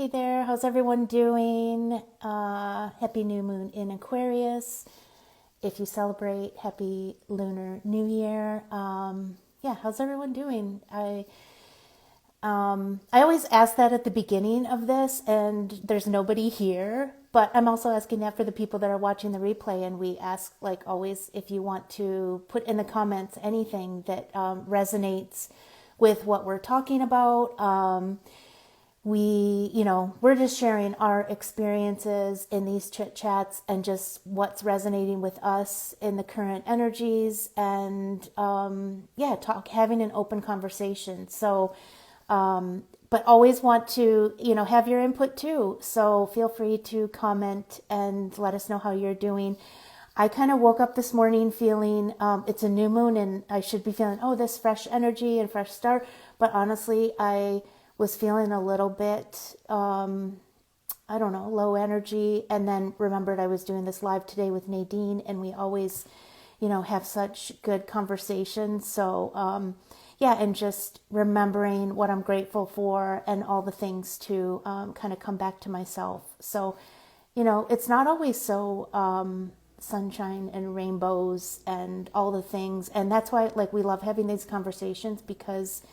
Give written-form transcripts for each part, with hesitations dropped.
Hey there, how's everyone doing? Happy new moon in Aquarius. If you celebrate, happy Lunar New Year. Yeah, how's everyone doing? I always ask that at the beginning of this, and there's nobody here. But I'm also asking that for the people that are watching the replay, and we ask, like always, if you want to put in the comments anything that resonates with what we're talking about. We're just sharing our experiences in these chit chats and just what's resonating with us in the current energies, and having an open conversation. So but always want to have your input too, so feel free to comment and let us know how you're doing. I kind of woke up this morning feeling it's a new moon, and I should be feeling this fresh energy and fresh start, but honestly I was feeling a little bit I don't know, low energy, and then remembered I was doing this live today with Nadine, and we always have such good conversations. So and just remembering what I'm grateful for and all the things to kind of come back to myself. So, it's not always so sunshine and rainbows and all the things. And that's why, like, we love having these conversations, because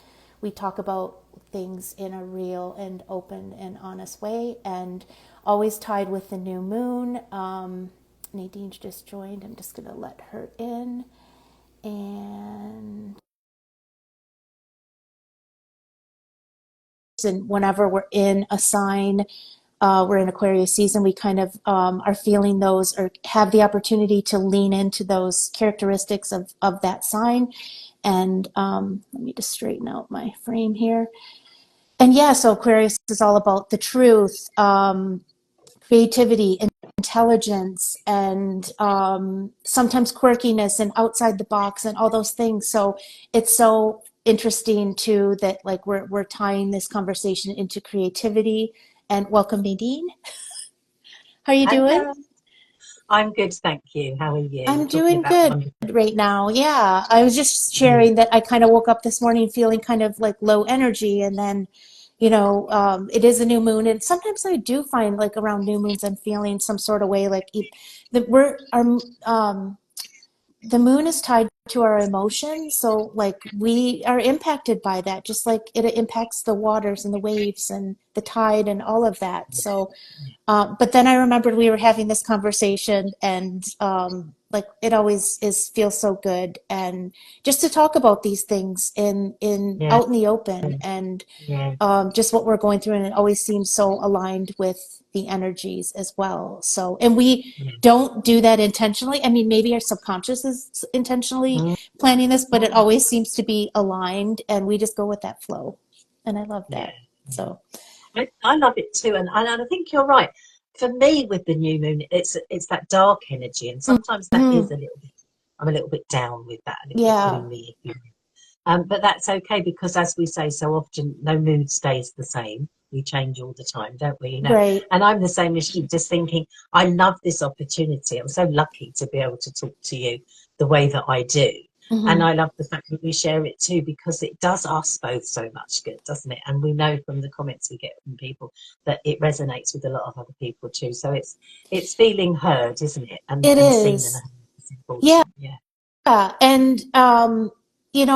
we talk about things in a real and open and honest way, and always tied with the new moon. Nadine's just joined. I'm just going to let her in. And whenever we're in a sign, we're in Aquarius season, we kind of are feeling those, or have the opportunity to lean into those characteristics of that sign. And let me just straighten out my frame here. And so Aquarius is all about the truth, creativity, intelligence, and sometimes quirkiness and outside the box and all those things. So it's so interesting too that, like, we're tying this conversation into creativity. And welcome, Nadine. How are you doing? Hello. I'm good, thank you. How are you? I'm Talking doing about good wonderful. right now. Yeah, I was just Mm. sharing that I kind of woke up this morning feeling kind of like low energy, and then, it is a new moon, and sometimes I do find, like, around new moons, I'm feeling some sort of way, like that the moon is tied to our emotions, so, like, we are impacted by that, just like it impacts the waters and the waves and the tide and all of that. So but then I remembered we were having this conversation, and like, it always feels so good, and just to talk about these things in Yeah, out in the open, and yeah. just what we're going through, and it always seems so aligned with the energies as well. So, and we Yeah. don't do that intentionally. I mean, maybe our subconscious is intentionally Mm. planning this, but it always seems to be aligned, and we just go with that flow, and I love Yeah. that. So, I love it too, and I think you're right. For me, with the new moon, it's that dark energy, and sometimes that is mhm, a little bit. I'm a little bit down with that, a little bit yeah, gloomy, if you. But that's okay because, as we say so often, no mood stays the same. We change all the time, don't we? right. And I'm the same as you, just thinking, I love this opportunity. I'm so lucky to be able to talk to you the way that I do. And Hmm. I love the fact that we share it too, because it does us both so much good, doesn't it? And we know from the comments we get from people that it resonates with a lot of other people too. So it's feeling heard, isn't it? It And seen and is. heard is Yeah. important. Yeah. And,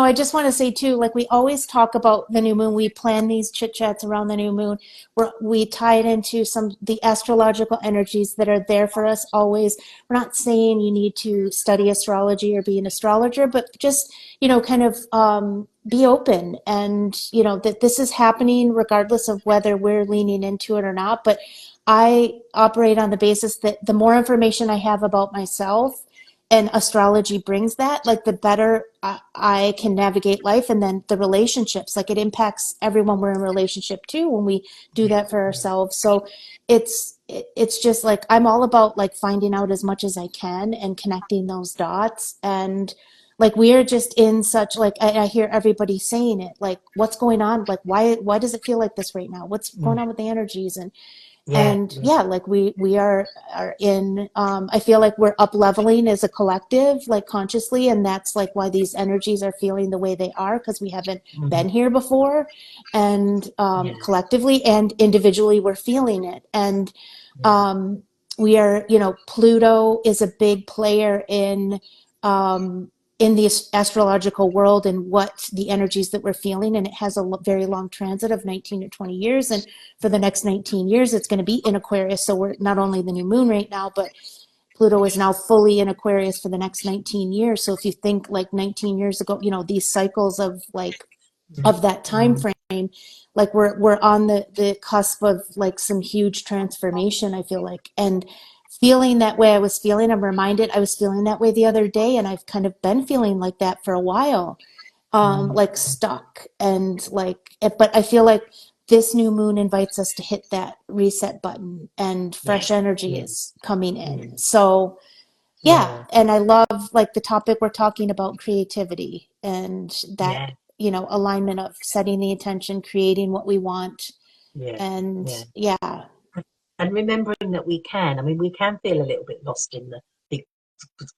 I just want to say too, like, we always talk about the new moon. We plan these chit chats around the new moon, where we tie it into the astrological energies that are there for us always. We're not saying you need to study astrology or be an astrologer, but just, kind of, be open, and, that this is happening regardless of whether we're leaning into it or not. But I operate on the basis that the more information I have about myself, and astrology brings that, like, the better I can navigate life, and then the relationships, like, it impacts everyone we're in relationship to when we do Yeah. that for ourselves. So it's just like, I'm all about, like, finding out as much as I can and connecting those dots. And, like, we are just in such, like, I hear everybody saying it, like, what's going on, like, why does it feel like this right now, what's going Mm. on with the energies. Yeah, And yeah, yeah, like we are in I feel like we're up leveling as a collective, like consciously, and that's like why these energies are feeling the way they are, because we haven't mm, been here before. And yeah, collectively and individually we're feeling it. And yeah, um we are, you know, Pluto is a big player um in the astrological world and what the energies that we're feeling, and it has a very long transit of 19 or 20 years. And for the next 19 years it's going to be in Aquarius. So we're not only the new moon right now, but Pluto is now fully in Aquarius for the next 19 years. So if you think like 19 years ago, you know, these cycles of like mm, of that time mm, frame, like we're on the cusp of like some huge transformation, I feel like. And feeling that way, I was feeling, I'm reminded I was feeling that way the other day, and I've kind of been feeling like that for a while, mm, like stuck and like, but I feel like this new moon invites us to hit that reset button, and yeah, fresh energy yeah, is coming in. mm, So yeah, yeah, and I love like the topic we're talking about, creativity, and that, yeah, you know, alignment of setting the intention, creating what we want. yeah, And yeah. yeah, And remembering that we can, I mean, we can feel a little bit lost in the big,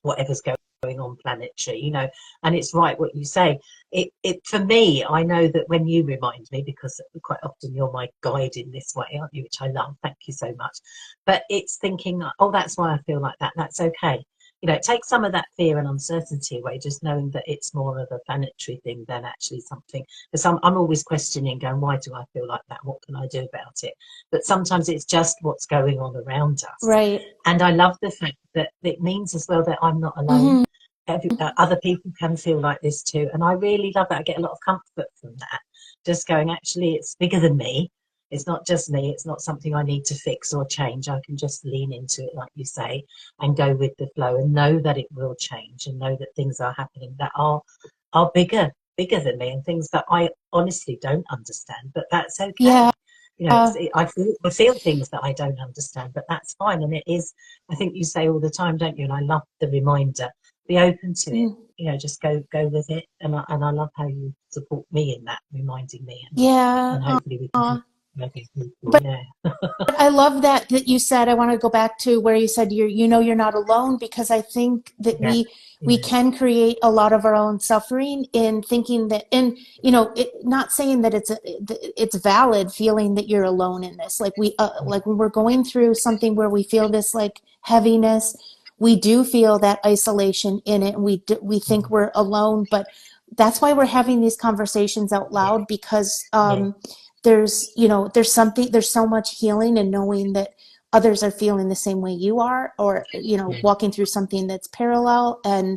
whatever's going on planetary, you know, and it's right what you say. For me, I know that when you remind me, because quite often you're my guide in this way, aren't you? Which I love. Thank you so much. But it's thinking, oh, that's why I feel like that. That's okay. You know, it takes some of that fear and uncertainty away, just knowing that it's more of a planetary thing than actually something. Because I'm always questioning, going, why do I feel like that? What can I do about it? But sometimes it's just what's going on around us. right. And I love the fact that it means as well that I'm not alone. Hmm. Other people can feel like this too. And I really love that. I get a lot of comfort from that. Just going, actually, it's bigger than me. It's not just me. It's not something I need to fix or change. I can just lean into it, like you say, and go with the flow and know that it will change and know that things are happening that are bigger than me, and things that I honestly don't understand. But that's Yeah. okay. You know, I feel things that I don't understand, but that's fine. And it is, I think you say all the time, don't you? And I love the reminder, be open to it. Mm. You know, just go with it. And I love how you support me in that, reminding me, Yeah. and hopefully we can Uh, help other people. but Yeah, I love that you said, I want to go back to where you said you know, you're not alone, because I think that yeah, we yeah, can create a lot of our own suffering in thinking that, and you know, not saying that it's valid feeling that you're alone in this. Like like when we're going through something where we feel this like heaviness, we do feel that isolation in it, and we think we're alone. But that's why we're having these conversations out yeah, loud, because yeah, there's, you know, there's something, there's so much healing in knowing that others are feeling the same way you are, or you know, yeah, walking through something that's parallel. mm,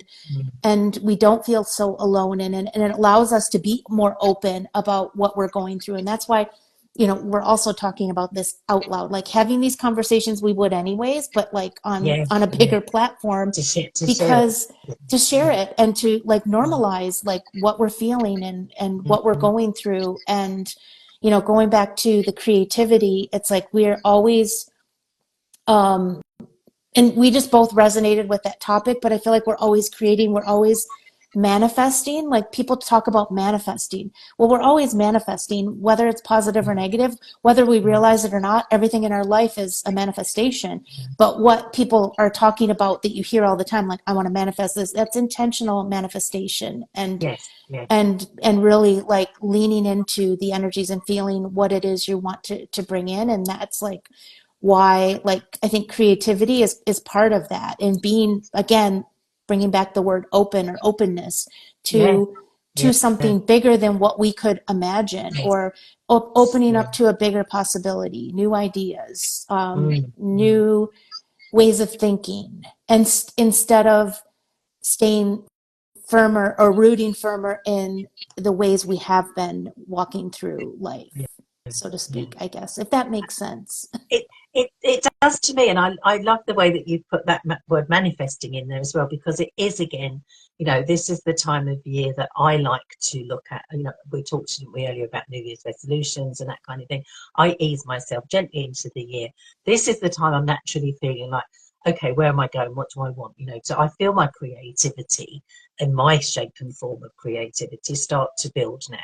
And we don't feel so alone in it, and it allows us to be more open about what we're going through. And that's why, you know, we're also talking about this out loud, like having these conversations we would anyways, but like yeah, on a yeah. bigger platform, To share it. because to share it and to like normalize like what we're feeling and what we're Mm, going through. And you know, going back to the creativity, it's like we're always um and we just both resonated with that topic. But I feel like we're always creating, we're always manifesting. Like people talk about manifesting, well, we're always manifesting, whether it's positive or negative, whether we mm, realize it or not. Everything in our life is a manifestation. But what people are talking about that you hear all the time, like I want to manifest this, that's intentional manifestation. yes, yes, And really like leaning into the energies and feeling what it is you want to bring in. And that's like why, like, I think creativity is part of that, and being, again, bringing back the word open or openness yeah, to yeah, something bigger than what we could imagine, yes, or opening yeah, up to a bigger possibility, new ideas, mm, mm, new ways of thinking, and instead of staying firmer or rooting firmer in the ways we have been walking through yeah, life, so to yeah. speak, I guess, if that makes sense. It does to me, and I love the way that you put that word manifesting in there as well, because it is, again, you know, this is the time of year that I like to look at. You know, we talked, didn't we, earlier about New Year's resolutions and that kind of thing. I ease myself gently into the year. This is the time I'm naturally feeling like, okay, where am I going? What do I want? You know, so I feel my creativity and my shape and form of creativity start to build now.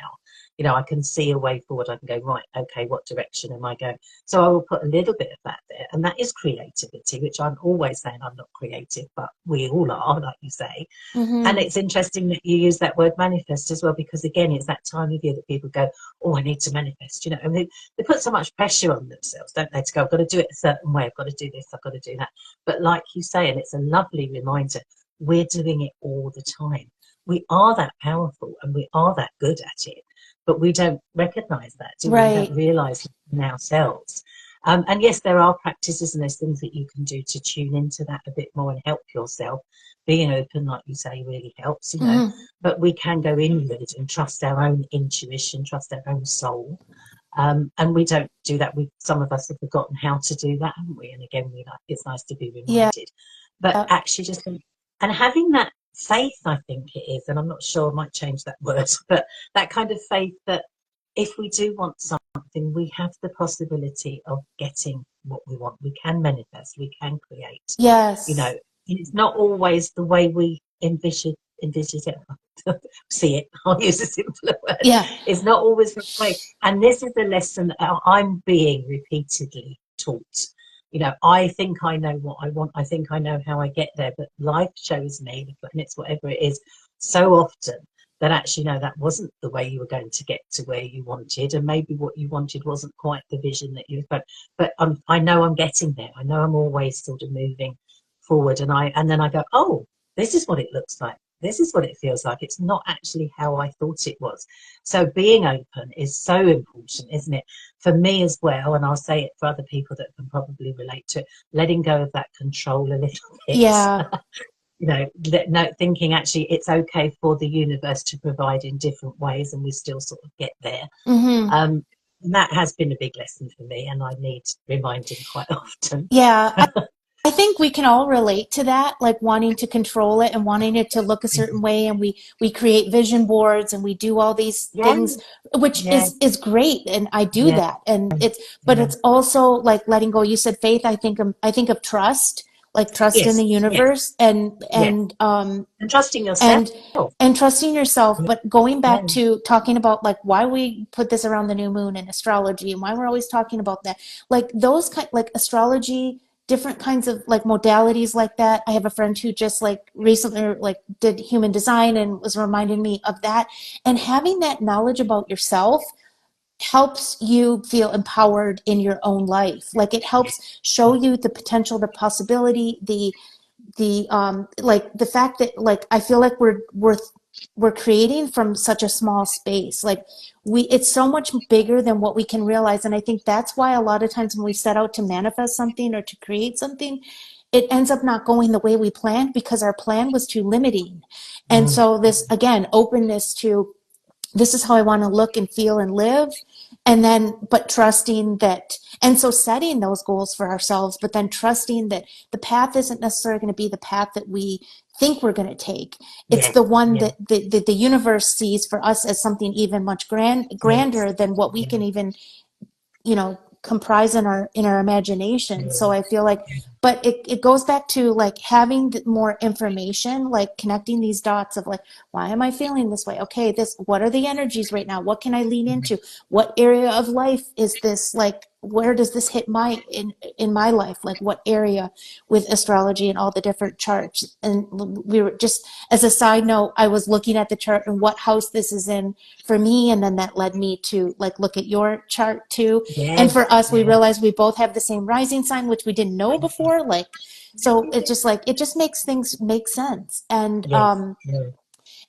I can see a way forward. I can go, right, okay, what direction am I going? So I will put a little bit of that there, and that is creativity, which I'm always saying I'm not creative, but we all are, like you say. And Mm-hmm. it's interesting that you use that word manifest as well, because again, it's that time of year that people go, oh, I need to manifest, and they put so much pressure on themselves, don't they, to go, I've got to do it a certain way, I've got to do this, I've got to do that. But like you say, and it's a lovely reminder, we're doing it all the time. We are that powerful and we are that good at it, but we don't recognize that, do we? We don't Right. realize it in ourselves. And yes, there are practices and there's things that you can do to tune into that a bit more and help yourself. Being open, like you say, really helps, Mm-hmm. but we can go inward and trust our own intuition, trust our own soul. And we don't do that. Some of us have forgotten how to do that, haven't we? And again, it's nice to be Yeah. reminded. But actually and having that faith, I think it is, and I'm not sure, I might change that word, but that kind of faith that if we do want something, we have the possibility of getting what we want. We can manifest, we can create. Yes. It's not always the way we envision it. See it. I'll use a simpler word. Yeah. It's not always the way. And this is a lesson that I'm being repeatedly taught. I think I know what I want. I think I know how I get there. But life shows me, and it's whatever it is, so often that actually, no, that wasn't the way you were going to get to where you wanted. And maybe what you wanted wasn't quite the vision that you had. But I know I'm getting there. I know I'm always sort of moving forward. And then I go, oh, this is what it looks like. This is what it feels like. It's not actually how I thought it was. So being open is so important, isn't it? For me as well, and I'll say it for other people that can probably relate to it, letting go of that control a little bit. Yeah. Thinking actually it's okay for the universe to provide in different ways and we still sort of get there. Mm-hmm. And that has been a big lesson for me, and I need reminding quite often. Yeah. I think we can all relate to that, like wanting to control it and wanting it to look a certain way, and we create vision boards and we do all these Yeah, things, which yeah, is great, and I do yeah, that, and but yeah. it's also like letting go. You said faith. I think of trust, like trust in Yes, the yeah, universe, yeah. And trusting yourself. and and trusting yourself. But going back Yeah, to talking about like why we put this around the new moon and astrology and why we're always talking about that, like those kind, like astrology, different kinds of like modalities like that. I have a friend who just like recently like did human design and was reminding me of that, and having that knowledge about yourself helps you feel empowered in your own life. Like it helps show you the potential, the possibility, the like the fact that like I feel like we're creating from such a small space. Like it's so much bigger than what we can realize. And I think that's why a lot of times when we set out to manifest something or to create something, it ends up not going the way we planned because our plan was too limiting. And mm, so this again, openness to this is how I want to look and feel and live. And then, but trusting that, and so setting those goals for ourselves, but then trusting that the path isn't necessarily going to be the path that we think we're going to take. It's yeah, the one yeah, that the universe sees for us as something even much yes, grander than what we yeah, can even comprise in our imagination. So yeah, I feel like, but it goes back to like having more information, like connecting these dots of like, why am I feeling this way? Okay, what are the energies right now? What can I lean into? What area of life is this, like where does this hit in my life? Like what area with astrology and all the different charts? And we were just, as a side note, I was looking at the chart and what house this is in for me, and then that led me to like look at your chart too. And for yes, us, we yeah, realized we both have the same rising sign, which we didn't know before. Like, so it just makes things make sense. yes, yeah,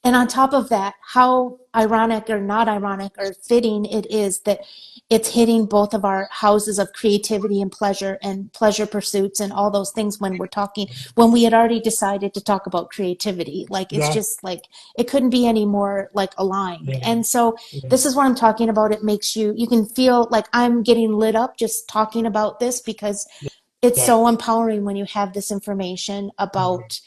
And on top of that, how ironic or not ironic or fitting it is that it's hitting both of our houses of creativity and pleasure pursuits and all those things when we're talking, when we had already decided to talk about creativity. Like it's yeah, just like it couldn't be any more like aligned. yeah, And so yeah, this is what I'm talking about. It makes you can feel like I'm getting lit up just talking about this because it's yeah, so empowering when you have this information yeah, about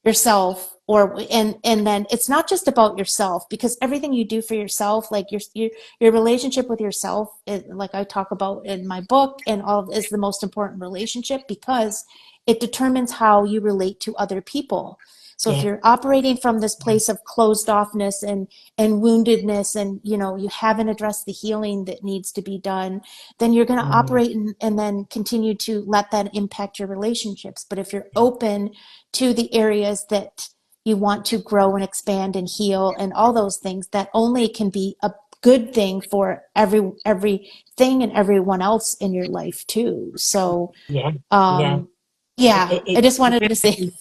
yourself and then it's not just about yourself, because everything you do for yourself, like your relationship with yourself, like I talk about in my book, and all is the most important relationship, because it determines how you relate to other people. So if Yeah. you're operating from this place of closed offness and woundedness, and you haven't addressed the healing that needs to be done, then you're going to Mm, operate and then continue to let that impact your relationships. But if you're yeah. open to the areas that you want to grow and expand and heal and all those things, that only can be a good thing for everything and everyone else in your life too. So Yeah. Yeah. um yeah, I just It wanted to say, ripples,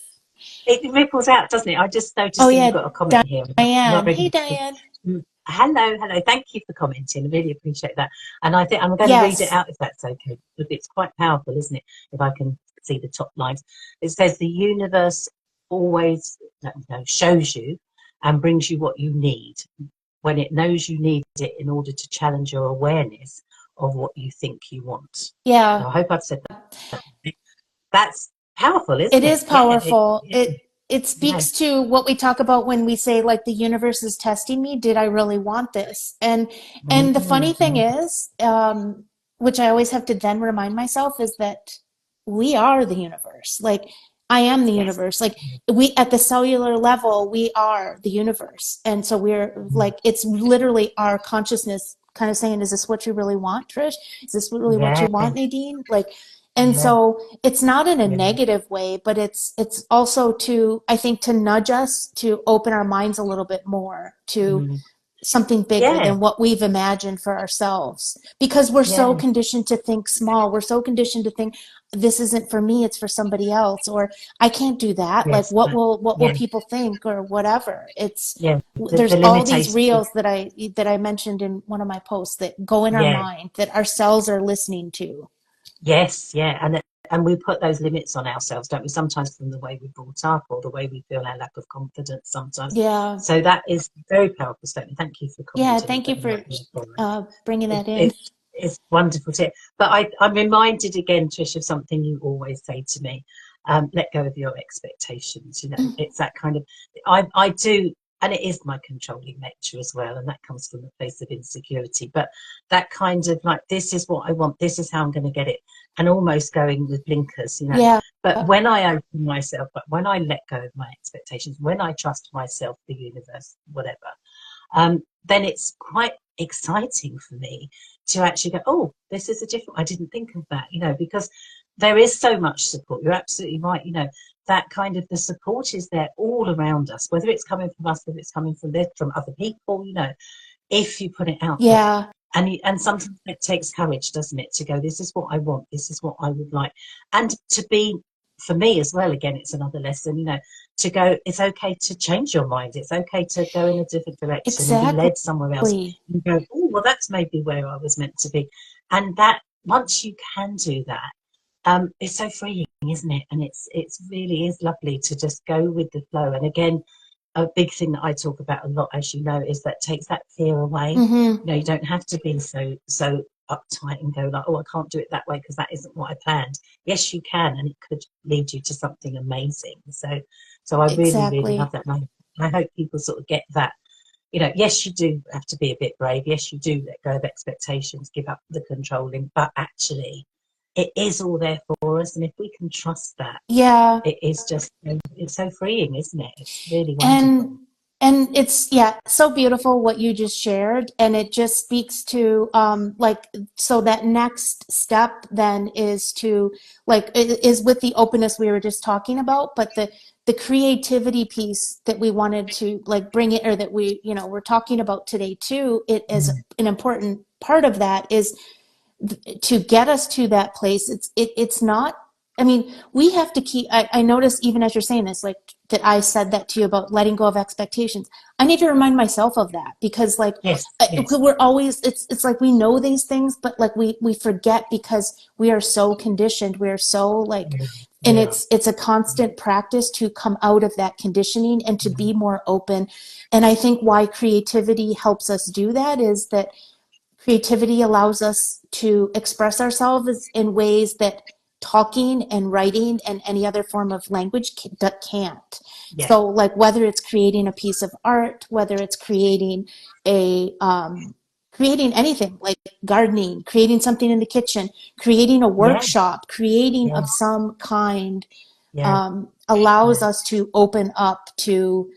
it ripples out, doesn't it? I just oh noticed that you've yeah, got a comment here. Not Diane. Hey ready. Diane. Hello, hello. Thank you for commenting. I really appreciate that. And I think I'm going to read it Yes. out if that's okay, because it's quite powerful, isn't it? If I can see the top lines. It says the universe always shows you and brings you what you need when it knows you need it in order to challenge your awareness of what you think you want. Yeah. So I hope I've said that. That's powerful, It isn't it? is Yeah, powerful. yeah, It yeah. speaks to what we talk about when we say, like, the universe is testing me. Did I really want this? And the funny thing Mm, is, which I always have to then remind myself, is that we are the universe. Like, I am the yes. universe. Like, we, at the cellular level, we are the universe. And so we're Mm, like, it's literally our consciousness kind of saying, is this what you really want, Trish? Is this really what you yeah, want, Nadine? Like, and yeah, so it's not in a yeah. negative way, but it's also to, I think, to nudge us to open our minds a little bit more to Mm, something bigger yeah, than what we've imagined for ourselves. Because we're so yeah. conditioned to think small. We're so conditioned to think, this isn't for me, it's for somebody else, or I can't do that. Like, Yes, what will yeah, people think, or whatever. It's yeah. there's The all these limitation. reels that I mentioned in one of my posts that go in our Yeah, mind, that our cells are listening to. yes, yeah. And we put those limits on ourselves, don't we? Sometimes from the way we're brought up or the way we feel our lack of confidence sometimes. Yeah. So that is a very powerful statement. Thank you for Yeah, commenting and thank you putting that for there for us. bringing that in. It's wonderful to hear. But I'm reminded again, Trish, of something you always say to me. Let go of your expectations. It's that kind of I do, and it is my controlling nature as well, and that comes from a place of insecurity. But that kind of like, this is what I want, this is how I'm going to get it, and almost going with blinkers. Yeah. But when I open myself up, when I let go of my expectations, when I trust myself, the universe, whatever, then it's quite exciting for me to actually go, oh, this is a different, I didn't think of that, because there is so much support. You're absolutely right. That kind of, the support is there all around us, whether it's coming from us, whether it's coming from other people, if you put it out there. Yeah. And sometimes it takes courage, doesn't it, to go, this is what I want, this is what I would like. And to be, for me as well, again, it's another lesson, to go, it's okay to change your mind. It's okay to go in a different direction and be led somewhere else. Exactly. And go, oh, well, that's maybe where I was meant to be. And that, once you can do that, it's so freeing, isn't it? And it's really is lovely to just go with the flow. And again, a big thing that I talk about a lot, as you know, is that takes that fear away. Mm-hmm. You don't have to be so uptight and go like, oh, I can't do it that way because that isn't what I planned. Yes, you can, and it could lead you to something amazing. So I really, really love Exactly. that. And I hope people sort of get that. Yes, you do have to be a bit brave. Yes, you do let go of expectations, give up the controlling, but actually, it is all there for us. And if we can trust that, Yeah. it is just, it's so freeing, isn't it? It's really wonderful. And it's, yeah, so beautiful what you just shared, and it just speaks to, like, so that next step then is to, like, is with the openness we were just talking about, but the creativity piece that we wanted to, like, bring it, or that we're talking about today too. It is Mm, an important part of that, is to get us to that place. It's not, I mean, we have to keep, I notice, even as you're saying this, like, that I said that to you about letting go of expectations. I need to remind myself of that, because, like, yes, yes. we're always, it's like we know these things, but, like, we forget, because we are so conditioned. We are so, like, Yeah, and we are. it's a constant practice to come out of that conditioning and to be more open. And I think why creativity helps us do that is that creativity allows us to express ourselves in ways that talking and writing and any other form of language that can't. Yeah. So like whether it's creating a piece of art, whether it's creating a creating anything like gardening, creating something in the kitchen, creating a Yeah. workshop, creating Yeah. of some kind, Yeah. allows Yeah. us to open up to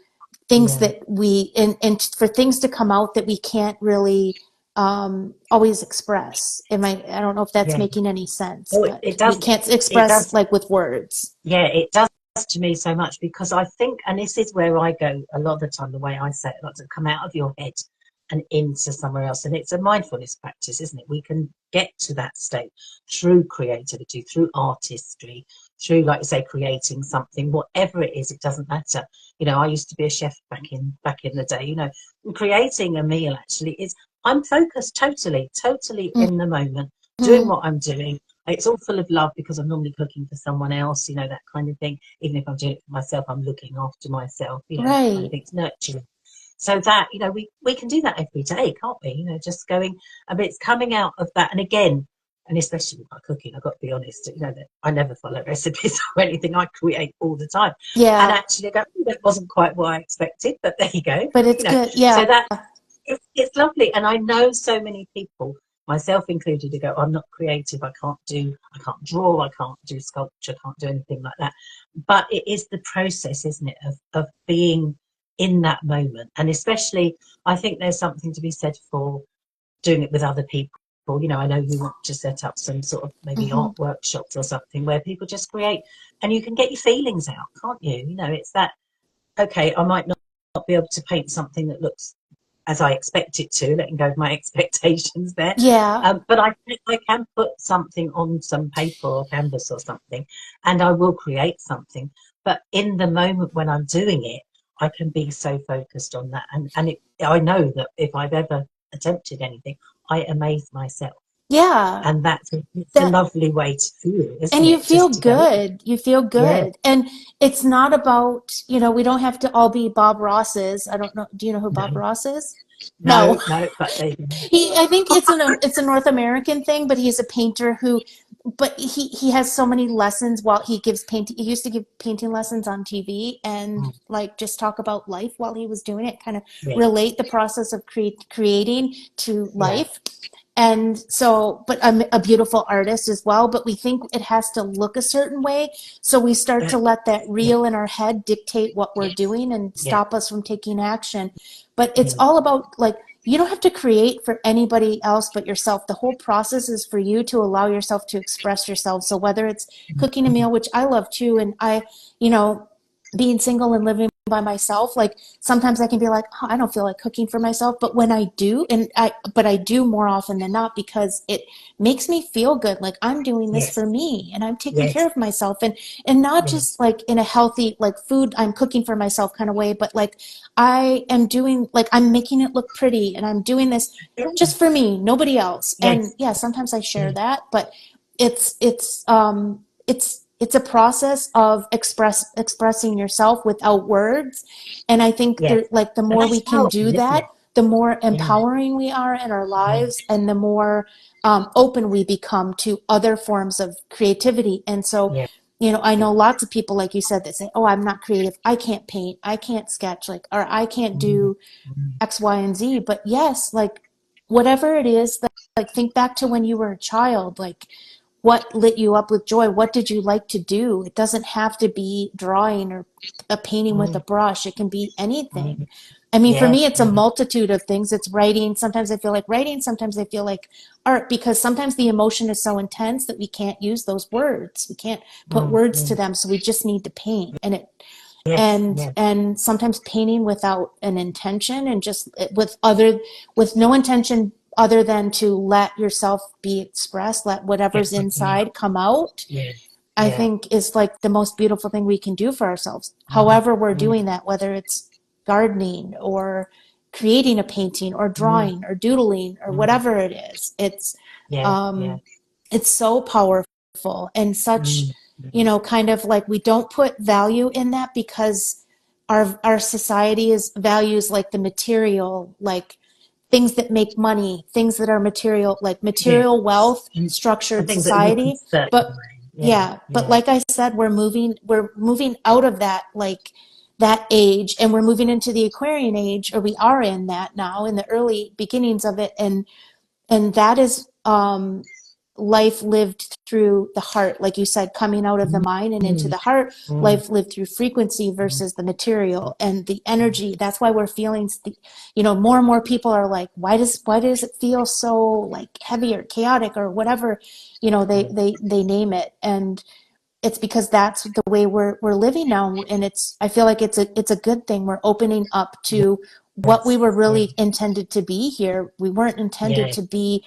things Yeah. that we and for things to come out that we can't really always express. I don't know if that's Yeah. making any sense, Oh, but it we does. can't It express does. like with words. Yeah, it does to me so much because I think, and this is where I go a lot of the time, the way I say it, like to come out of your head and into somewhere else. And it's a mindfulness practice, isn't it? We can get to that state through creativity, through artistry, through, like you say, creating something, whatever it is, it doesn't matter. You know, I used to be a chef back in the day, you know, and creating a meal actually is I'm focused totally in the moment, doing Mhm. what I'm doing. It's all full of love because I'm normally cooking for someone else, you know, that kind of thing. Even if I'm doing it for myself, I'm looking after myself, you know, that kind of Right. thing. It's nurturing. So that, you know, we can do that every day, can't we? You know, just going, I mean, it's coming out of that. And again, and especially with my cooking, I've got to be honest, you know, that I never follow recipes or anything. I create all the time. And Yeah, actually, I go, "Ooh, that wasn't quite what I expected, but there you go." but it's You know, good. Yeah. so that it's lovely. And I know so many people, myself included, who go, I'm not creative, I can't draw, I can't do sculpture, I can't do anything like that. But it is the process, isn't it, of being in that moment. And especially, I think there's something to be said for doing it with other people. You know, I know you want to set up some sort of maybe Hmm. art workshops or something where people just create and you can get your feelings out, can't you? You know, it's that, okay, I might not be able to paint something that looks as I expect it to, letting go of my expectations there. Yeah. But I can put something on some paper or canvas or something, and I will create something. But in the moment when I'm doing it, I can be so focused on that, I know that if I've ever attempted anything, I amaze myself, Yeah. and it's a That lovely way to feel, and isn't you it? feel Just to go, good. You feel yeah, good. And it's not about, we don't have to all be Bob Ross's. I don't know. Do you know who Bob no, Ross is? No. no, but there you go. I think it's a North American thing, but he's a painter who, but he has so many lessons while he gives painting. He used to give painting lessons on TV and Mm, like just talk about life while he was doing it, kind of yeah, relate the process of creating to yeah, life. And so, but I'm a beautiful artist as well, but we think it has to look a certain way. So we start to that, let that yeah, reel in our head dictate what we're yes, doing and yeah, stop us from taking action. But it's yeah. all about like, you don't have to create for anybody else but yourself. The whole process is for you to allow yourself to express yourself. So whether it's cooking a meal, which I love too, and you know, being single and living by myself, like sometimes I can be like, oh, I don't feel like cooking for myself. But when I do, but I do more often than not because it makes me feel good. Like I'm doing this Yes, for me and I'm taking care yes, of myself and not yeah, just like in a healthy, like food, I'm cooking for myself kind of way, but like I am doing, like I'm making it look pretty and I'm doing this yeah, just for me, nobody else. And yes, yeah, sometimes I share yeah, that, but it's a process of expressing yourself without words. And I think yes. there, like the And more we that's can powerful, do isn't that, it? the more Yeah, empowering we are in our yeah, lives and the more open we become to other forms of creativity. And so, yeah, I yeah. know lots of people, like you said, that say, oh, I'm not creative. I can't paint. I can't sketch, like, or I can't Mm, do mm, X, Y, and Z. But yes, like whatever it is that, like, think back to when you were a child, like what lit you up with joy? What did you like to do? It doesn't have to be drawing or a painting with a mm, brush. It can be anything. mm. I mean, for Yeah, me, it's a yeah, multitude of things. It's writing. Sometimes I feel like writing. Sometimes I feel like art because sometimes the emotion is so intense that we can't use those words. We can't put mm, words to mm. them. So we just need to paint. Yes, yeah, And sometimes painting without an intention and just with no intention other than to let yourself be expressed, let get whatever's something out. inside come out. Yeah, I yeah. think is like the most beautiful thing we can do for ourselves. Mm, However we're mm, doing that, whether it's gardening or creating a painting or mm, drawing or doodling or mm. whatever it is. Yeah, yeah. Um, it's so powerful and such, Mm, mm, kind of like we don't put value in that because our society is values like the material, like things that make money, things that are material, like yes. material wealth, And structured things that look a society. certain But way. Yeah, yeah. But yeah. like I said, we're moving out of that, like that age, and we're moving into the Aquarian age, or we are in that now, in the early beginnings of it. And that is life lived through the heart, like you said, coming out of the mind and into Mm, the heart. mm, Life lived through frequency versus the material and the energy. That's why we're feeling, more and more people are like, why does it feel so like heavy or chaotic or whatever, mm. they name it. And it's because that's the way we're living now, and I feel like it's a good thing. We're opening up to what we Yes, were yeah, really intended to be here. We weren't intended yeah, to be,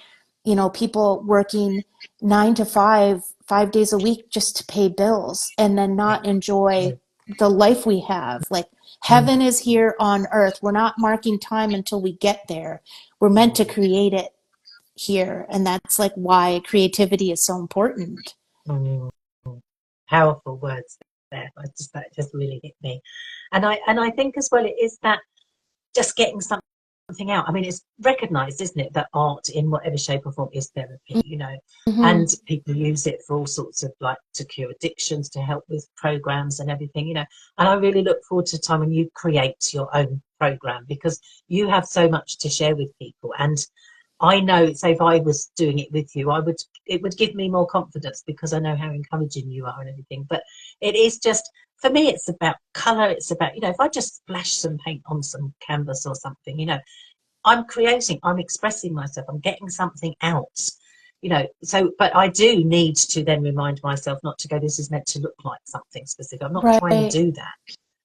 people working 9 to 5 5 days a week just to pay bills and then yeah, not enjoy the life we have. Like, mm, heaven is here on earth. We're not marking time until we get there. We're meant to mm, create it here, and that's like why creativity is so important. mm. Powerful words there. That just really hit me. And I think as well it is that just getting something out. I mean, it's recognized, isn't it, that art in whatever shape or form is therapy, Hmm. and people use it for all sorts of, like, to cure addictions, to help with programs and everything. And I really look forward to the time when you create your own program, because you have so much to share with people. And I know, say, if I was doing it with you, it would give me more confidence, because I know how encouraging you are and everything. But it is just, for me, it's about colour. It's about, if I just splash some paint on some canvas or something, I'm creating, I'm expressing myself, I'm getting something out. So, but I do need to then remind myself not to go, this is meant to look like something specific. I'm not trying to Right. do that.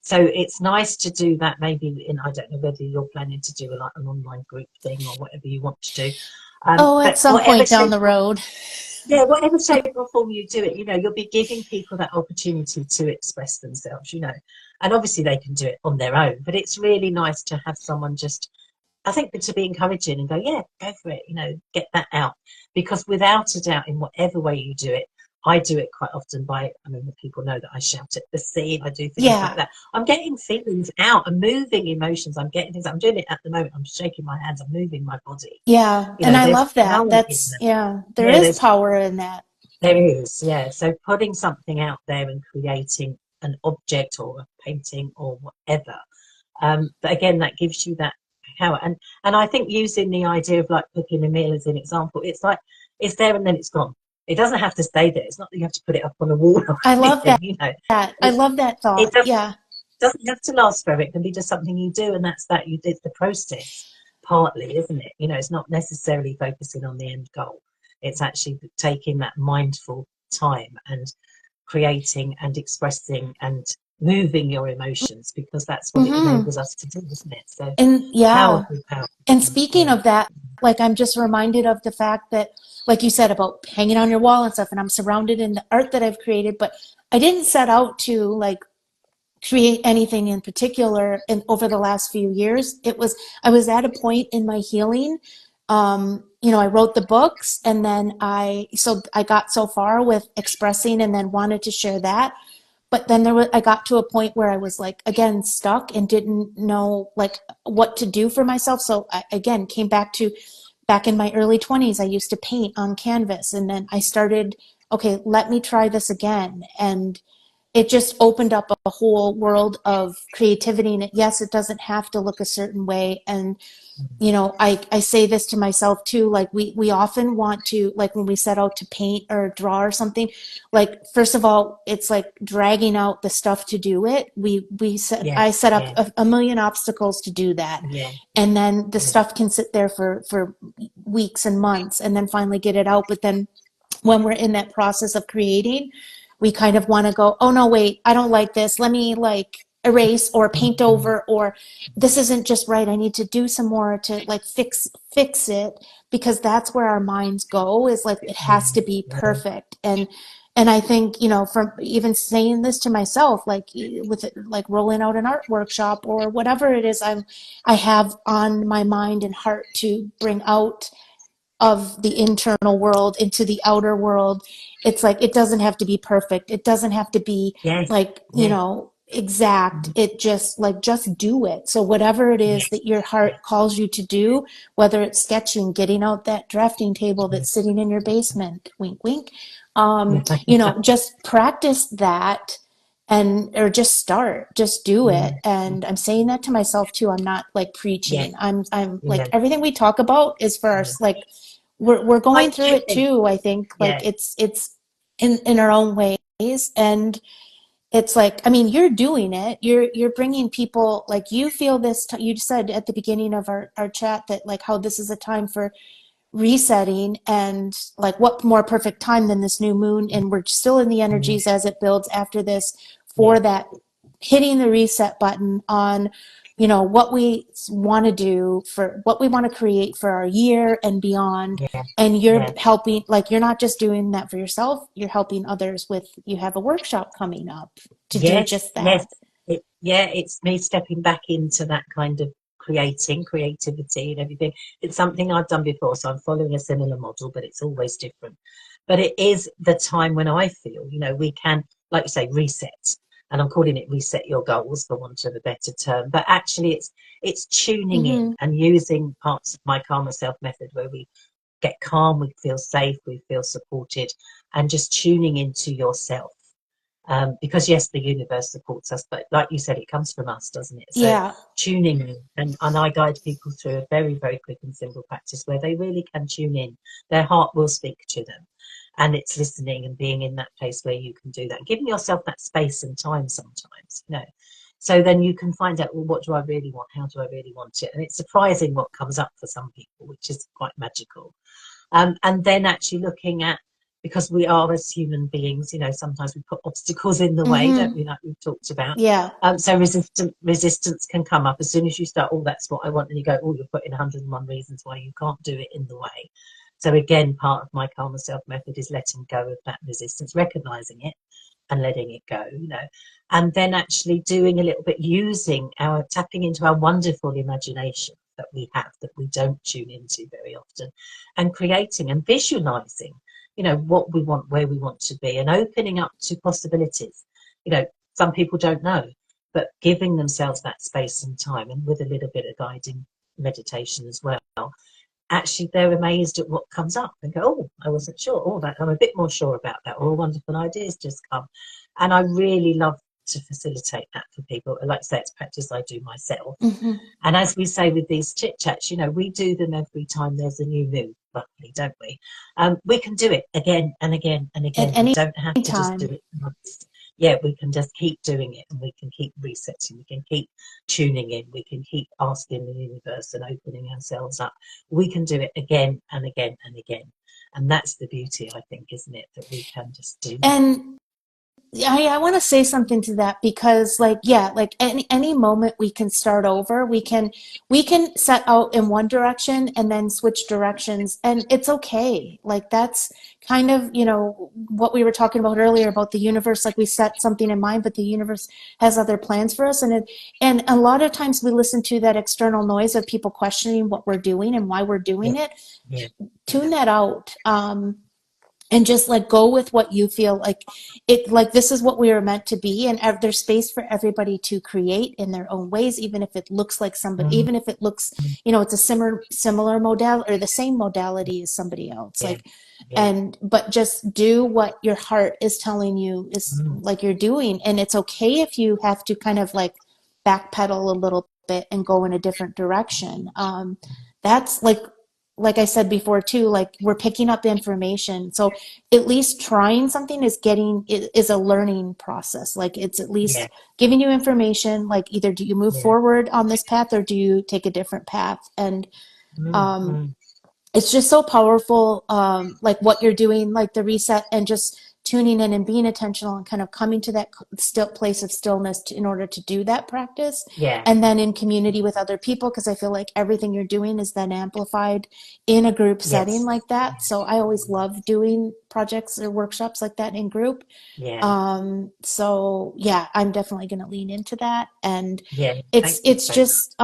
So it's nice to do that, maybe I don't know whether you're planning to do like an online group thing or whatever you want to do. Oh, at But some whatever point down shape, the road. yeah, whatever shape or form you do it, you'll be giving people that opportunity to express themselves. And obviously they can do it on their own, but it's really nice to have someone just, I think, to be encouraging and go, yeah, go for it, get that out. Because without a doubt, in whatever way you do it, I do it quite often I mean, the people know that I shout at the sea, I do things like Yeah. that. I'm getting feelings out, I'm moving emotions, I'm getting things, I'm doing it at the moment, I'm shaking my hands, I'm moving my body. Yeah. And I There's love that. power in That's, that. yeah, there Yeah, is power in that. there is, yeah. So putting something out there and creating an object or a painting or whatever, but again, that gives you that power. And I think, using the idea of like cooking a meal as an example, it's like it's there and then it's gone. It doesn't have to stay there. It's not that you have to put it up on a wall or I love anything. I It, love that it thought. Yeah. doesn't have to last forever. It can be just something you do, and that's that. It's the process, partly, isn't it? It's not necessarily focusing on the end goal. It's actually taking that mindful time and creating and expressing and moving your emotions, because that's what it Hmm. enables us to do, isn't it? So And yeah. powerful, powerful And thing. speaking Yeah, of that, like, I'm just reminded of the fact that, like you said, about hanging on your wall and stuff, and I'm surrounded in the art that I've created, but I didn't set out to like create anything in particular in over the last few years. I was at a point in my healing. I wrote the books, and then I got so far with expressing and then wanted to share that. But then I got to a point where I was like, again, stuck and didn't know like what to do for myself. So I again came back in my early 20s. I used to paint on canvas, and then I started, okay, let me try this again. And it just opened up a whole world of creativity. And yes, it doesn't have to look a certain way. And I say this to myself too. Like, we often want to, like, when we set out to paint or draw or something, like, first of all, it's like dragging out the stuff to do it. I yes, set up yeah, a million obstacles to do that. yeah, And then the yeah, stuff can sit there for weeks and months, and then finally get it out. But then when we're in that process of creating, we kind of want to go, oh no, wait, I don't like this. Let me like erase or paint mm, over, or this isn't just right. I need to do some more to like fix it, because that's where our minds go, is like it has to be yeah, perfect. And I think, from even saying this to myself, like with it, like rolling out an art workshop or whatever it is I have on my mind and heart to bring out of the internal world into the outer world. It's like, it doesn't have to be perfect. It doesn't have to be yes, like, yeah, exact. It just do it. So whatever it is Yes, that your heart yes, calls you to do, whether it's sketching, getting out that drafting table that's yes. sitting in your basement, wink, wink, Yeah. just practice that, and or just do it. Mm, And I'm saying that to myself too. I'm not like yes, preaching. I'm like, yeah, everything we talk about is for our, yeah. like, we're going Fine through it tuning. too. I think like Yeah, it's in our own ways. And it's like, I mean, you're doing it, you're bringing people, like, you feel this you said at the beginning of our chat that, like, how this is a time for resetting, and like, what more perfect time than this new moon, and we're still in the mm, energies as it builds after this, for yeah, that, hitting the reset button on, what we want to do, for what we want to create for our year and beyond. yeah, And you're yeah. helping, like, you're not just doing that for yourself, you're helping others with, you have a workshop coming up to do Yes, just yes. that. Yeah, it's me stepping back into that kind of creativity and everything. It's something I've done before, so I'm following a similar model, but it's always different. But it is the time when I feel, we can, like you say, reset. And I'm calling it reset your goals, for want of a better term. But actually it's tuning in Mm-hmm. and using parts of my calmer self method where we get calm, we feel safe, we feel supported, and just tuning into yourself. Because yes, the universe supports us, but like you said, it comes from us, doesn't it? So Yeah. tuning in, and I guide people through a very, very quick and simple practice where they really can tune in. Their heart will speak to them, and it's listening and being in that place where you can do that, giving yourself that space and time sometimes. So then you can find out, well, what do I really want? How do I really want it? And it's surprising what comes up for some people, which is quite magical. And then actually looking at, because we are, as human beings, sometimes we put obstacles in the way, don't Mm-hmm. we, like we've talked about. Yeah. So resistance can come up as soon as you start, oh, that's what I want, and you go, oh, you're putting 101 reasons why you can't do it in the way. So again, part of my calmer self method is letting go of that resistance, recognizing it and letting it go. And then actually doing a little bit, tapping into our wonderful imagination that we have, that we don't tune into very often, and creating and visualizing, what we want, where we want to be, and opening up to possibilities. Some people don't know, but giving themselves that space and time, and with a little bit of guiding meditation as well, actually they're amazed at what comes up and go, oh, I wasn't sure. Oh, that I'm a bit more sure about that. Or wonderful ideas just come. And I really love to facilitate that for people. Like I say, it's practice I do myself. Mm-hmm. And as we say with these chit chats, we do them every time there's a new moon, roughly, don't we? We can do it again and again and At again. We any don't have to just do time. it once. Yeah, we can just keep doing it, and we can keep resetting. We can keep tuning in. We can keep asking the universe and opening ourselves up. We can do it again and again and again. And that's the beauty, I think, isn't it? That we can just do that. And I want to say something to that, because, like, yeah, like, any moment we can start over. We can set out in one direction and then switch directions, and it's okay. Like, that's kind of, what we were talking about earlier about the universe. Like, we set something in mind, but the universe has other plans for us, and a lot of times we listen to that external noise of people questioning what we're doing and why we're Yeah, doing it. yeah, Tune that out. And just, like, go with what you feel like, like, this is what we are meant to be, and there's space for everybody to create in their own ways, even if it looks like somebody, mm, even if it looks, it's a similar modality or the same modality as somebody else, yeah, like, yeah, and but just do what your heart is telling you, is mm, like you're doing. And it's okay if you have to kind of, like, backpedal a little bit and go in a different direction. That's like I said before too, like, we're picking up information. So at least trying something is a learning process. Like, it's at yeah, least giving you information, like, either do you move yeah. forward on this path or do you take a different path. And Mm, um mm, it's just so powerful, like, what you're doing, like the reset, and just tuning in and being attentional and kind of coming to that still place of stillness in order to do that practice. yeah, And then in community with other people, because I feel like everything you're doing is then amplified in a group setting yes, like that. So I always love doing projects or workshops like that in group. yeah, So yeah, I'm definitely going to lean into that. And yeah. it's Thank you it's so much. just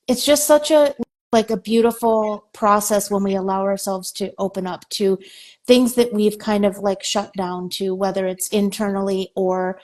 it's just such a, like, a beautiful process when we allow ourselves to open up to things that we've kind of, like, shut down to, whether it's internally or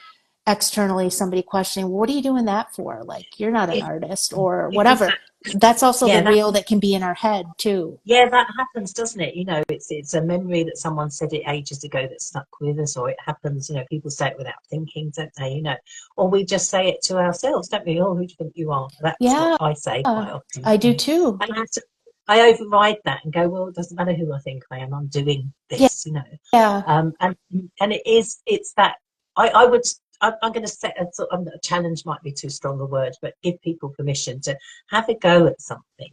externally somebody questioning, what are you doing that for? Like, you're not an It, artist or whatever. exactly. That's also the Yeah, reel that can be in our head too. yeah, that happens, doesn't it? You know, it's a memory that someone said it ages ago that stuck with us, or it happens. You know, people say it without thinking, don't they? You know, or we just say it to ourselves, don't we? Oh, who do you think you are? That's what Yeah, I say quite often. I do too. And I override that and go, well, it doesn't matter who I think I am. I'm doing Yeah, this, you know. yeah, And it's that I would. I'm going to set a sort of a challenge, might be too strong a word, but give people permission to have a go at something.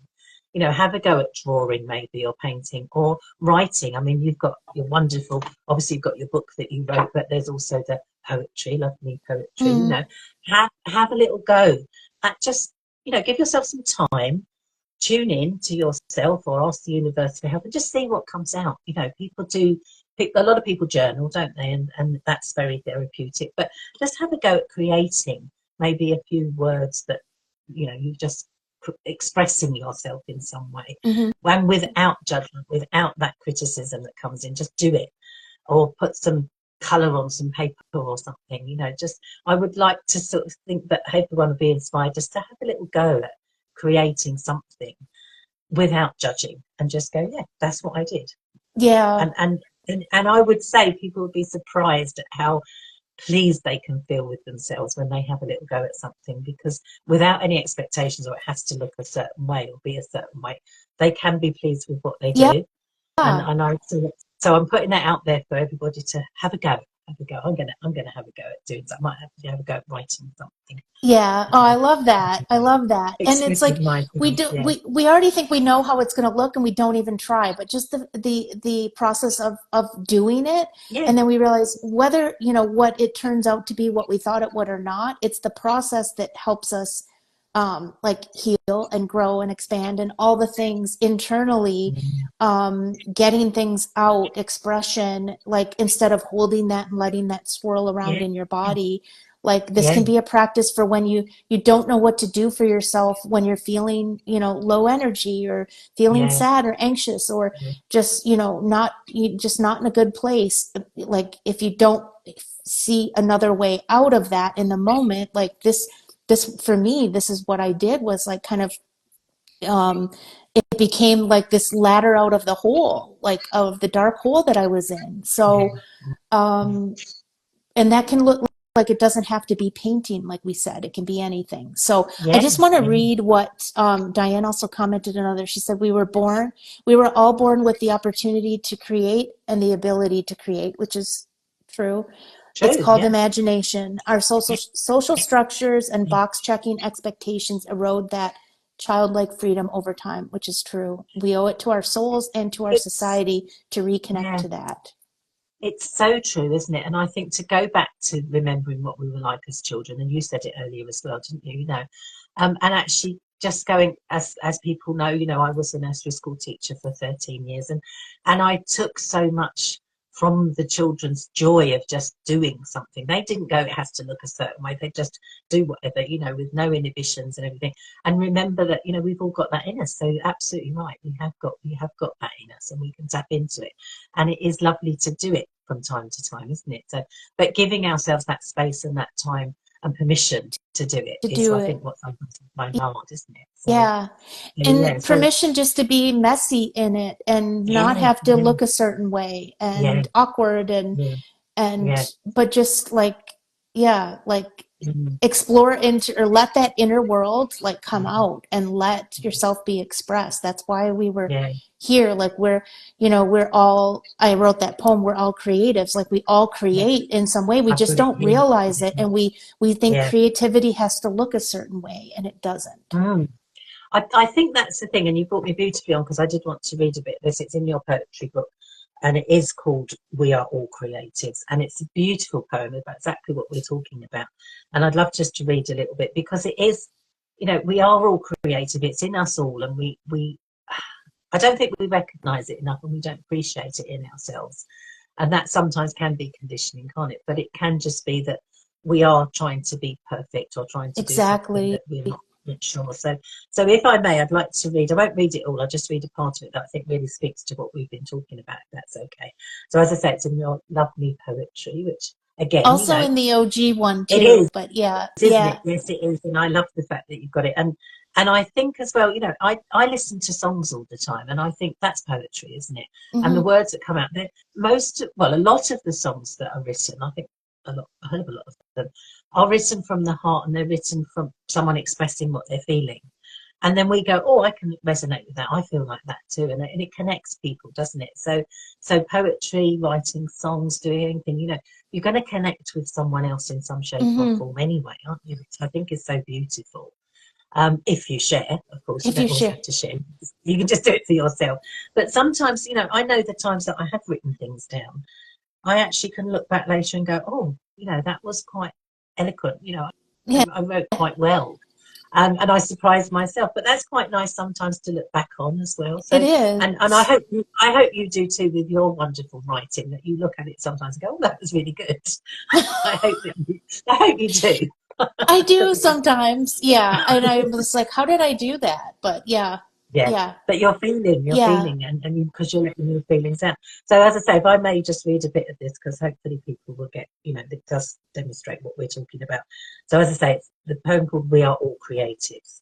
You know, have a go at drawing maybe, or painting, or writing. I mean, you've got your wonderful, obviously you've got your book that you wrote, but there's also the poetry, lovely poetry. You mm, know, have a little go at just, you know, give yourself some time, tune in to yourself or ask the universe for help and just see what comes out. You know, a lot of people journal, don't they? And that's very therapeutic. But just have a go at creating maybe a few words that, you know, you just expressing yourself in some way. hmm And without judgment, without that criticism that comes in, just do it. Or put some colour on some paper or something, you know. Just, I would like to sort of think that everyone would be inspired just to have a little go at creating something without judging and just go, yeah, that's what I did. yeah, And I would say people would be surprised at how pleased they can feel with themselves when they have a little go at something, because without any expectations, or it has to look a certain way or be a certain way, they can be pleased with what they yeah. do. And I so I'm putting that out there for everybody to have a go. Have a go. I'm gonna have a go at doing something. I might have a go at writing something. Yeah. Oh, I love that. I love that. And it's like Expressing my feelings. Yeah. we already think we know how it's going to look and we don't even try, but just the process of doing it, Yeah. and then we realize whether, what it turns out to be what we thought it would or not, it's the process that helps us like heal and grow and expand and all the things internally, getting things out, expression, like instead of holding that and letting that swirl around Yeah. in your body. Like this Yeah. can be a practice for when you don't know what to do for yourself, when you're feeling, low energy or feeling Yeah. sad or anxious or Yeah. just, just not in a good place. Like if you don't see another way out of that in the moment, like this for me, this is what I did, was like kind of um it became like this ladder out of the hole, like of the dark hole that I was in. So Yeah. um and that can look like, it doesn't have to be painting, like we said, it can be anything. So I Yeah. just want to Yeah. read what Diane also commented on others. She said, we were all born with the opportunity to create and the ability to create, which is true. It's True. called Yeah. imagination. Our social structures and Yeah. box checking expectations erode that childlike freedom over time, which is true. We owe it to our souls and to our It's society to reconnect yeah. to that. It's so true, isn't it? And I think to go back to remembering what we were like as children, and you said it earlier as well, didn't you? You know, and actually just going, as people know, you know, I was a nursery school teacher for 13 years, and I took so much from the children's joy of just doing something. They didn't go, it has to look a certain way. They just do whatever, you know, with no inhibitions and everything. And remember that, you know, we've all got that in us. So you're absolutely right. We have got that in us, and we can tap into it. And it is lovely to do it from time to time, isn't it? So, but giving ourselves that space and that time and permission to do it To is, do I it. think, what sometimes we find hard, isn't it? So, Yeah. yeah, And so permission just to be messy in it and not yeah, have to yeah, look a certain way yeah, and awkward yeah, and yeah, but just like, yeah, like mm, explore into, or let that inner world like come mm, out and let yourself be expressed. That's why we were yeah, here. Like we're all, I wrote that poem, we're all creatives. Like we all yeah. create in some way. We I've just got it don't here. realize it. And we think Yeah. creativity has to look a certain way, and it doesn't. Mm. I think that's the thing, and you brought me beautifully on, because I did want to read a bit of this. It's in your poetry book, and it is called "We Are All Creatives," and it's a beautiful poem about exactly what we're talking about. And I'd love just to read a little bit, because it is, you know, we are all creative. It's in us all, and we I don't think we recognise it enough, and we don't appreciate it in ourselves. And that sometimes can be conditioning, can't it? But it can just be that we are trying to be perfect, or trying to do something Exactly. that we're not sure. So if I may, I'd like to read. I won't read it all. I'll just read a part of it that I think really speaks to what we've been talking about. If that's okay. So as I say, it's in your lovely poetry, which again, you Also know, in the OG one it too, is, but yeah, isn't it? yeah. Yes, it is. And I love the fact that you've got it. And I think as well, you know, I listen to songs all the time, and I think that's poetry, isn't it? And the Hmm. words that come out, they're a lot of the songs that are written, I think a hell of a lot of them are written from the heart, and they're written from someone expressing what they're feeling. And then we go, oh, I can resonate with that. I feel like that too. And it connects people, doesn't it? So poetry, writing songs, doing anything, you know, you're going to connect with someone else in some shape or Hmm. form anyway, aren't you? Which I think is so beautiful. If you share, of course, you If you don't always share. have to share. You can just do it for yourself. But sometimes, you know, I know the times that I have written things down, I actually can look back later and go, oh, you know, that was quite eloquent. You know, Yeah, I wrote quite well. And I surprised myself, but that's quite nice sometimes to look back on as well. it So, is. and I hope you do too with your wonderful writing. That you look at it sometimes and go, "Oh, that was really good." I hope you do. I do 'Cause sometimes, yeah. And I'm just like, how did I do that? But yeah, yeah, yeah, but you're yeah. feeling, and because you're letting your feelings out. So, as I say, if I may just read a bit of this, because hopefully people will get, you know, it does demonstrate what we're talking about. So, as I say, it's the poem called "We Are All Creatives."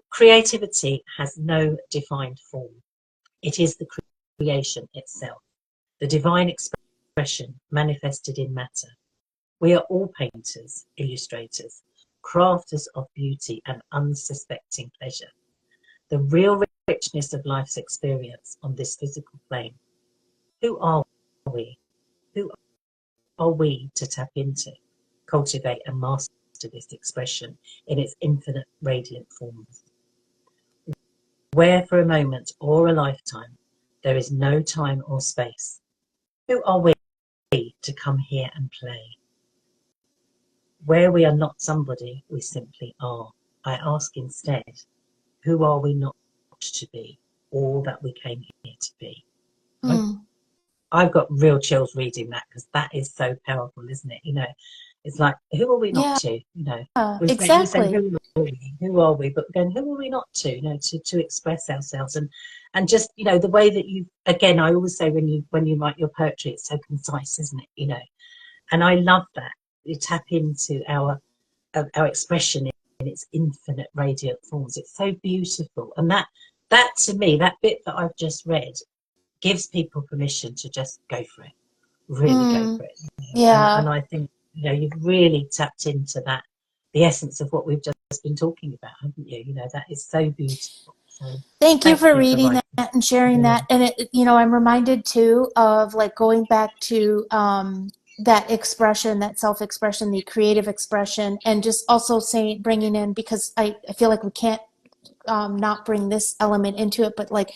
Creativity has no defined form. It is the creation itself, the divine expression manifested in matter. We are all painters, illustrators, crafters of beauty and unsuspecting pleasure. The real richness of life's experience on this physical plane. Who are we? Who are we to tap into, cultivate and master this expression in its infinite radiant forms? Where for a moment or a lifetime there is no time or space. Who are we to come here and play? Where we are not somebody, we simply are. I ask instead, who are we not to be? All that we came here to be. I, Mm, I've got real chills reading that, because that is so powerful, isn't it? You know, it's like, who are we not yeah, to? You know, we say exactly. who are we? But then who are we not to? You know, to express ourselves, and just, you know, the way that you, again, I always say when you write your poetry, it's so concise, isn't it? You know, and I love that you tap into our expression in its infinite radiant forms. It's so beautiful, and that to me, that bit that I've just read gives people permission to just go for it, really go Mm, for it. You know? And yeah. I think, you know, you've really tapped into that, the essence of what we've just been talking about, haven't you? You know, that is so beautiful. So Thank you thank for you for reading writing. that and sharing Yeah, that. And it, you know, I'm reminded too of like going back to that expression, that self-expression, the creative expression, and just also saying, bringing in, because I feel like we can't not bring this element into it, but like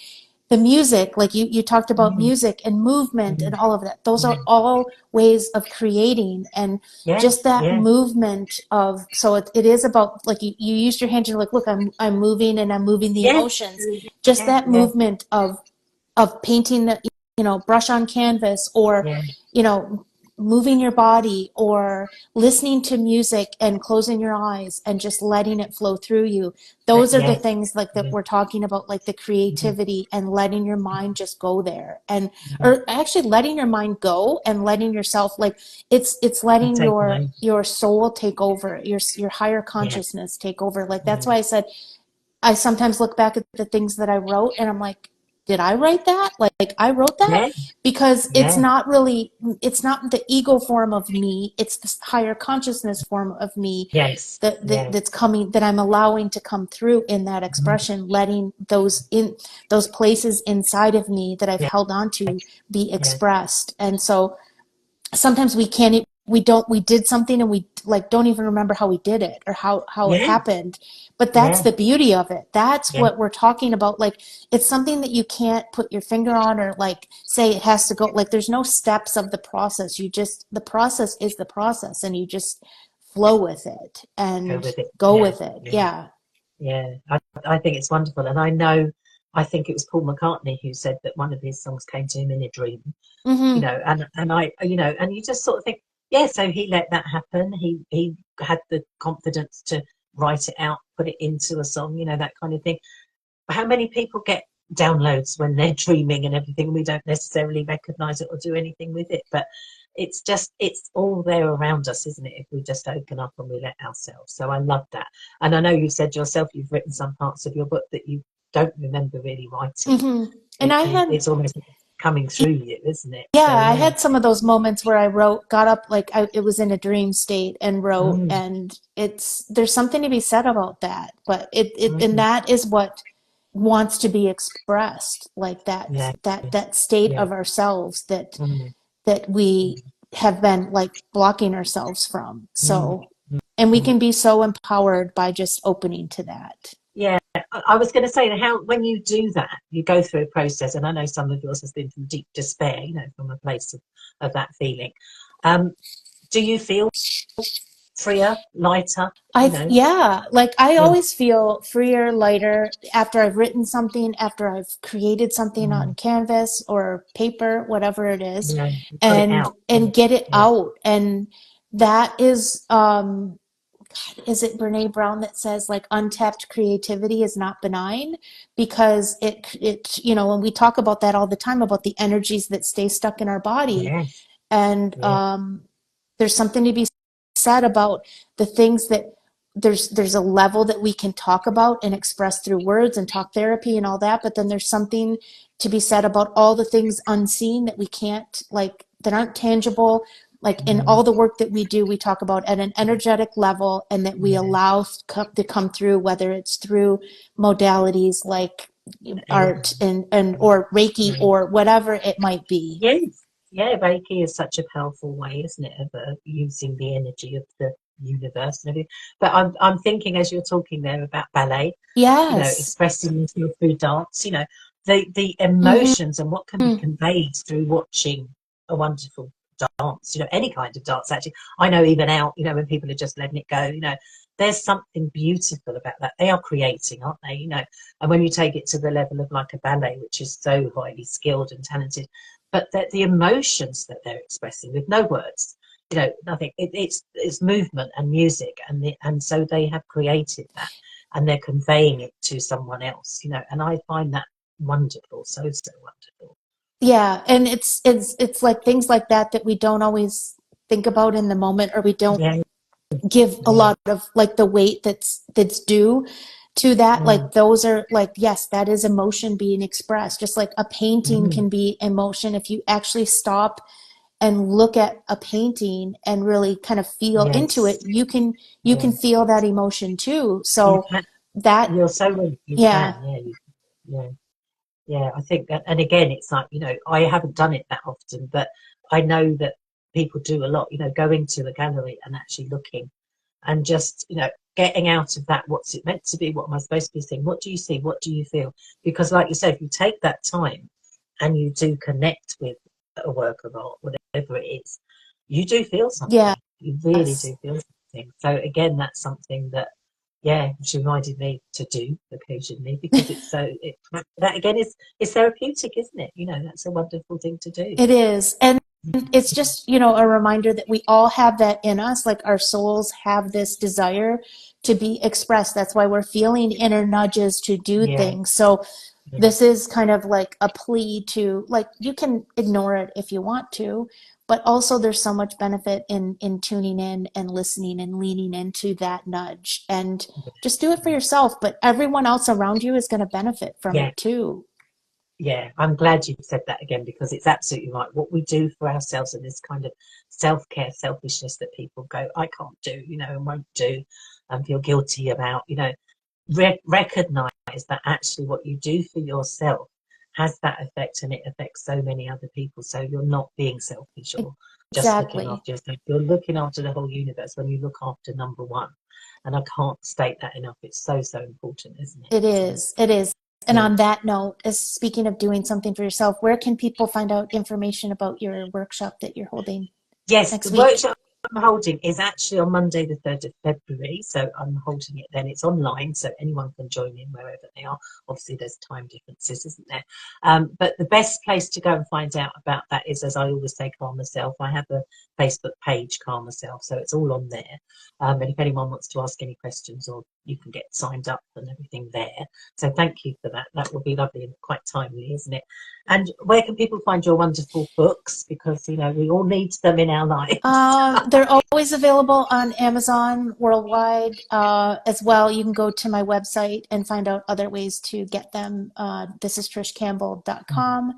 the music, like you talked about mm, music and movement mm, and all of that. Those yeah, are all ways of creating, and yeah, just that yeah, movement of, so it is about like you used your hand, you're like, look, I'm moving and I'm moving the yeah, emotions. Just yeah, that yeah, movement of painting the, you know, brush on canvas, or yeah, you know, moving your body, or listening to music and closing your eyes and just letting it flow through you. Those are the yes, things like that yeah, we're talking about, like the mm, creativity and letting your mind just go there, and mm, or actually letting your mind go and letting yourself, like it's and letting take away. your soul take over, your higher Yeah, consciousness take over. Like that's yeah, why I said I sometimes look back at the things that I wrote and I'm like, did I write that? Like I wrote that? yeah, Because it's yeah, not really, it's not the ego form of me. It's this higher consciousness form of me yes, yeah, that's coming, that I'm allowing to come through in that mm, expression, letting those places inside of me that I've yeah, held on to be yeah, expressed. And so sometimes we can't we did something and we like don't even remember how we did it or how it yeah, happened, but that's yeah, the beauty of it. That's yeah, what we're talking about. Like it's something that you can't put your finger on or like say it has to go, like there's no steps of the process. You just, the process is the process and you just flow with it go and with it. go Yeah, with it. yeah, Yeah. yeah. I think it's wonderful. And I think it was Paul McCartney who said that one of his songs came to him in a dream, you Mm-hmm. know, and I, you know, and you just sort of think, yeah, so he let that happen. He had the confidence to write it out, put it into a song, you know, that kind of thing. How many people get downloads when they're dreaming and everything? We don't necessarily recognize it or do anything with it, but it's just, it's all there around us, isn't it, if we just open up and we let ourselves. So I love that. And I know you said yourself you've written some parts of your book that you don't remember really writing. And I had, It's almost coming through you, isn't it? yeah, So I yeah. had some of those moments where I wrote, got up like it was in a dream state and wrote, Mm, and there's something to be said about that. But and mm, that is what wants to be expressed, like yeah, that state yeah. of ourselves Mm, that we mm, have been like blocking ourselves from. mm, So, and we mm. can be so empowered by just opening to that. Yeah, I was going to say that how when you do that, you go through a process, and I know some of yours has been from deep despair, from a place of that feeling. Um, do you feel freer, lighter? Yeah, like I Yeah, always feel freer, lighter after I've written something, after I've created something on mm, canvas or paper, whatever it is, yeah, you got it out. Yeah, and get it yeah, out. And that is it Brene Brown that says like untapped creativity is not benign, because when we talk about that all the time about the energies that stay stuck in our body, yes, and yeah, there's something to be said about the things that there's a level that we can talk about and express through words and talk therapy and all that, but then there's something to be said about all the things unseen that we can't, like, that aren't tangible, like in mm, all the work that we do, we talk about at an energetic level, and that we yeah, allow to come through, whether it's through modalities like yeah, art and or Reiki yeah. or whatever it might be. Yes, yeah, Reiki is such a powerful way, isn't it, of using the energy of the universe and everything. But I'm thinking as you're talking there about ballet, Yes. expressing yourself through dance, the Hmm. emotions and what can be conveyed through watching a wonderful dance, any kind of dance actually. I know even out, when people are just letting it go, there's something beautiful about that. They are creating, aren't they? And when you take it to the level of like a ballet, which is so highly skilled and talented, but that the emotions that they're expressing with no words, nothing. It's movement and music, and so they have created that, and they're conveying it to someone else, and I find that wonderful, so wonderful. Yeah, and it's like things like that that we don't always think about in the moment, or we don't Yeah, give a yeah, lot of like the weight that's due to that. mm, Like those are like, yes, that is emotion being expressed. Just like a painting mm, can be emotion if you actually stop and look at a painting and really kind of feel into it, yes, you can yeah, feel that emotion too. you So can, that, you're so right, you yeah, can, yeah, yeah. Yeah, I think that, and again, it's like, I haven't done it that often, but I know that people do a lot, go into a gallery and actually looking and just, getting out of that, what's it meant to be? What am I supposed to be seeing? What do you see? What do you feel? Because like you said, if you take that time and you do connect with a work of art, whatever it is, you do feel yes. something. You really do feel something. So again, that's something that, yeah, which reminded me to do occasionally, because that again is therapeutic, isn't it? That's a wonderful thing to do. It is. And it's just, a reminder that we all have that in us. Like our souls have this desire to be expressed. That's why we're feeling inner nudges to do Yeah, things. So yeah, this is kind of like a plea to, like, you can ignore it if you want to, but also there's so much benefit in tuning in and listening and leaning into that nudge, and just do it for yourself, but everyone else around you is going to benefit from yeah. it too. Yeah, I'm glad you said that again, because it's absolutely right. What we do for ourselves and this kind of self-care, selfishness that people go, I can't do, and won't do, and feel guilty about, recognize that actually what you do for yourself has that effect, and it affects so many other people. So you're not being selfish or just looking Exactly. after yourself. You're looking after the whole universe when you look after number one. And I can't state that enough. It's so, so important, isn't it? It So, is. It is. And yeah. on that note, as speaking of doing something for yourself, where can people find out information about your workshop that you're holding Yes, next the week? workshop I'm holding is actually on Monday, the 3rd of February. So I'm holding it then. It's online, so anyone can join in wherever they are. Obviously, there's time differences, isn't there? But the best place to go and find out about that is, as I always say, Calm Myself. I have a Facebook page, Calm Myself, so it's all on there. And if anyone wants to ask any questions or you can get signed up and everything there. So thank you for that. That would be lovely and quite timely, isn't it? And where can people find your wonderful books? Because, you know, we all need them in our lives. They're always available on Amazon worldwide as well. You can go to my website and find out other ways to get them. This is trishcampbell.com.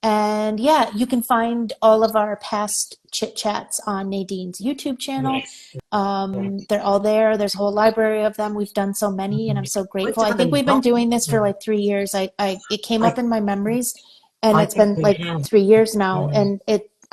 And yeah, you can find all of our past chit chats on Nadine's YouTube channel. Yes. Yeah. They're all there. There's a whole library of them. We've done so many, and I'm so We've grateful. I done think a we've been lot. doing this for Yeah. like 3 years. It came I up in my memories, and I it's think been we like have. 3 years now, Yeah. and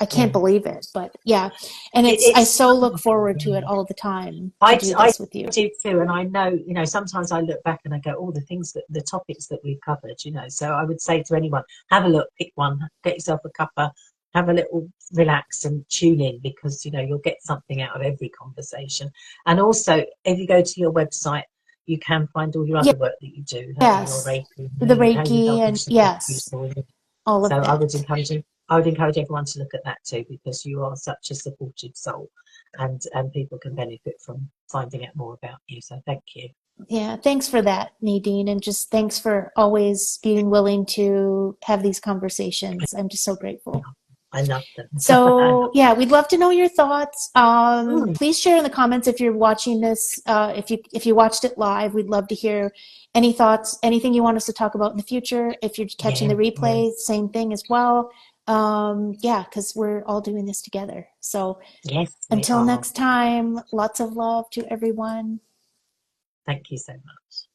I can't Yeah. believe it. But yeah, and I It's so look wonderful. forward to it Yeah. all the time to do I this with you. do too, and I know, you know, sometimes I look back and I go, oh, the things that the topics that we've covered, you know. So I would say to anyone, have a look, pick one, get yourself a cuppa, have a little relax and tune in, because you know you'll get something out of every conversation. And also, if you go to your website, you can find all your other work that you do, your Yes, Reiki, the how you Reiki, help and support yes, people. all So of that. I would encourage everyone to look at that too, because you are such a supportive soul, and people can benefit from finding out more about you. So thank you. Yeah, thanks for that, Nadine, and just thanks for always being willing to have these conversations. I'm just so grateful. I love them. I So love yeah, we'd love to know your thoughts. them. Please share in the comments if you're watching this. If you watched it live, we'd love to hear any thoughts, anything you want us to talk about in the future. If you're catching Yeah, the replay, yes, same thing as well. Yeah, because we're all doing this together. So yes, we until are. next time, lots of love to everyone. Thank you so much.